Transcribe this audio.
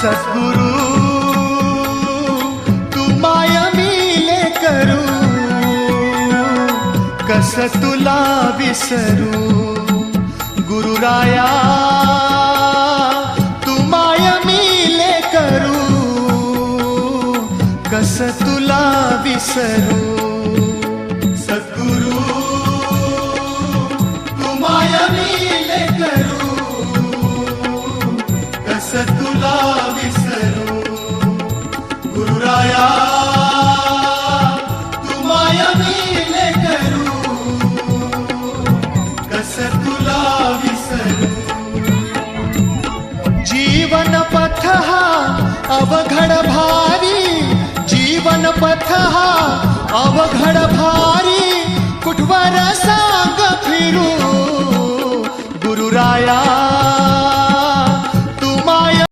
सद्गुरु तू माय मिले करू, कस तुला विसरू. गुरुराया तू माय मिले करू, कस तुला विसरू. सद्गुरु तू माय मिले करू, कस तुला विसरू. गुरुराया तू माय मिले करू, कस तुला विसरू. जीवन पथ हा अवघड भारी, जीवन पथ हा अवघड भारी, कुठवर सांग फिरू. गुरुराया